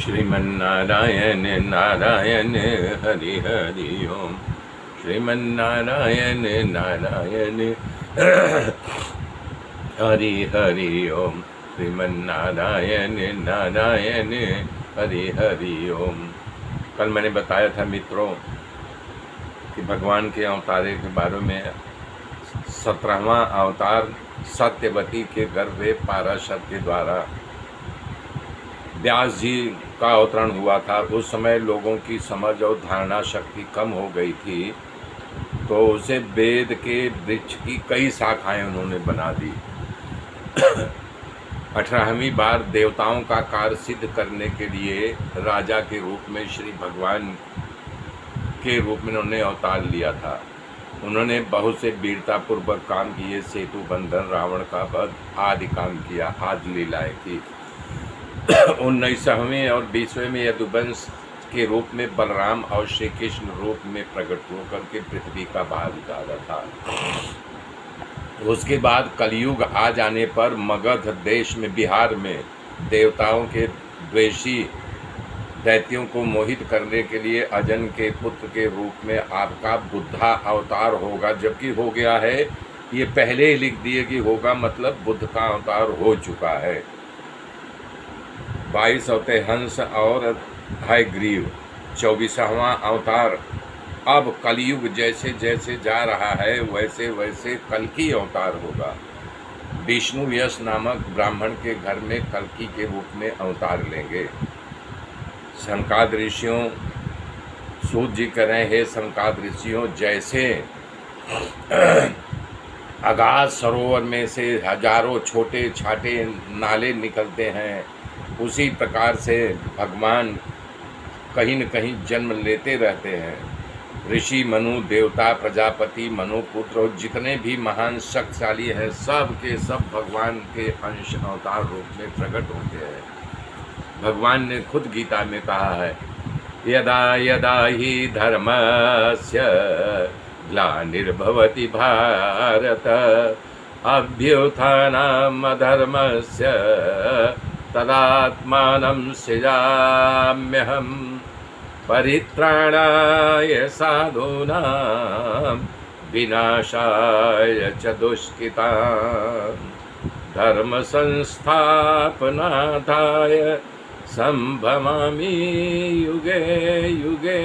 श्रीमन्नारायण नारायण हरि हरि ओम। श्रीमन्नारायण नारायण हरि हरि ओम। श्रीमन्नारायण नारायण हरि हरि ओम। कल मैंने बताया था मित्रों कि भगवान के अवतारे के बारे में 17वां अवतार सत्यवती के गर्भ पाराशर के द्वारा व्यास जी का अवतरण हुआ था। उस समय लोगों की समझ और धारणा शक्ति कम हो गई थी, तो उसे वेद के वृक्ष की कई शाखाएं उन्होंने बना दी। 18वीं बार देवताओं का कार्य सिद्ध करने के लिए राजा के रूप में श्री भगवान के रूप में उन्होंने अवतार लिया था। उन्होंने बहुत से वीरतापूर्वक काम किए, सेतु बंधन, रावण का वध आदि काम किया, आदि लीलाएं की। 19वें और 20वें में यदुवंश के रूप में बलराम और श्री कृष्ण रूप में प्रकट होकर के पृथ्वी का भार उतारा था। उसके बाद कलयुग आ जाने पर मगध देश में, बिहार में देवताओं के द्वेषी दैत्यों को मोहित करने के लिए अजन के पुत्र के रूप में आपका बुद्धा अवतार होगा, जबकि हो गया है। ये पहले ही लिख दिए कि होगा, मतलब बुद्ध का अवतार हो चुका है। 22 अवते हंस और हयग्रीव 24वां अवतार। अब कलयुग जैसे जैसे जा रहा है वैसे वैसे कल्कि अवतार होगा। विष्णु यश नामक ब्राह्मण के घर में कल्कि के रूप में अवतार लेंगे। सनकाद ऋषियों, सूत जी कह रहे हैं, सनकाद ऋषियों, जैसे अगाध सरोवर में से हजारों छोटे छाटे नाले निकलते हैं, उसी प्रकार से भगवान कहीं न कहीं जन्म लेते रहते हैं। ऋषि, मनु, देवता, प्रजापति, मनुपुत्र और जितने भी महान शक्तिशाली हैं, सब के सब भगवान के अंश अवतार रूप में प्रकट होते हैं। भगवान ने खुद गीता में कहा है, यदा यदा ही धर्मस्य ग्लानिर्भवति भारत अभ्युत्थानम् अधर्मस्य तदात्मानं सृजाम्यहम् परित्राणाय साधूनां विनाशाय च दुष्कृतां धर्म संस्थापनार्थाय संभवामि युगे युगे।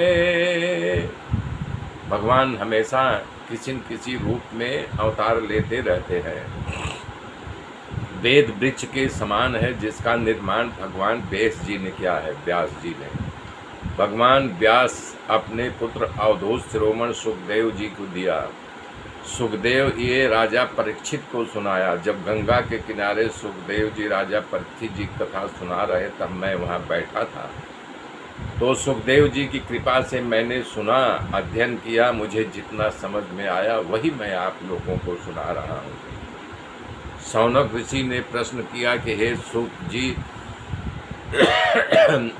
भगवान हमेशा किसी न किसी रूप में अवतार लेते रहते हैं। वेद वृक्ष के समान है, जिसका निर्माण भगवान व्यास जी ने किया है। व्यास जी ने, भगवान व्यास अपने पुत्र अवधूत शिरोमण सुखदेव जी को दिया। सुखदेव ये राजा परीक्षित को सुनाया। जब गंगा के किनारे सुखदेव जी राजा परीक्षित जी कथा सुना रहे, तब मैं वहाँ बैठा था। तो सुखदेव जी की कृपा से मैंने सुना, अध्ययन किया, मुझे जितना समझ में आया वही मैं आप लोगों को सुना रहा हूँ। शौनक ऋषि ने प्रश्न किया कि हे सुख जी,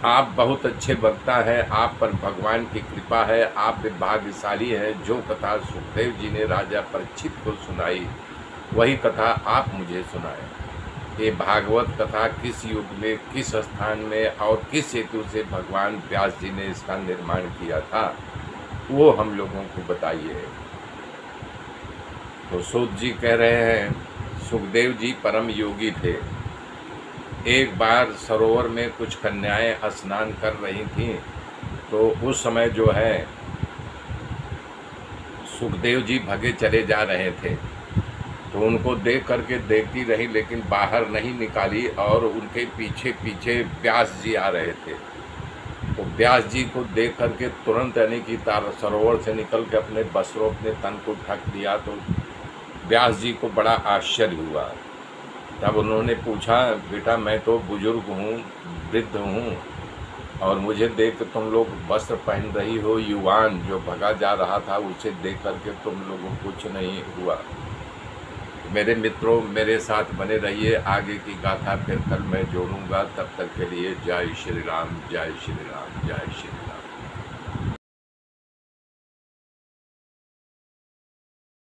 आप बहुत अच्छे वक्ता हैं, आप पर भगवान की कृपा है, आप भाग्यशाली हैं। जो कथा सुखदेव जी ने राजा परीक्षित को सुनाई वही कथा आप मुझे सुनाएं। ये भागवत कथा किस युग में, किस स्थान में और किस हेतु से भगवान व्यास जी ने इसका निर्माण किया था, वो हम लोगों को बताइए। तो सूत जी कह रहे हैं, सुखदेव जी परम योगी थे। एक बार सरोवर में कुछ कन्याएं स्नान कर रही थीं, तो उस समय जो है सुखदेव जी भगे चले जा रहे थे। तो उनको देख करके देखती रही, लेकिन बाहर नहीं निकाली, और उनके पीछे पीछे व्यास जी आ रहे थे। तो व्यास जी को देख करके तुरंत यानी कि सरोवर से निकल के अपने वस्त्रों, अपने तन को ढक दिया। तो व्यास जी को बड़ा आश्चर्य हुआ। तब उन्होंने पूछा, बेटा मैं तो बुजुर्ग हूँ, वृद्ध हूँ, और मुझे देख के तुम लोग वस्त्र पहन रही हो, युवान जो भगा जा रहा था उसे देख करके तुम लोगों को कुछ नहीं हुआ। मेरे मित्रों, मेरे साथ बने रहिए, आगे की गाथा फिर कल मैं जोड़ूंगा। तब तक के लिए जय श्री राम, जय श्री राम, जय श्री राम।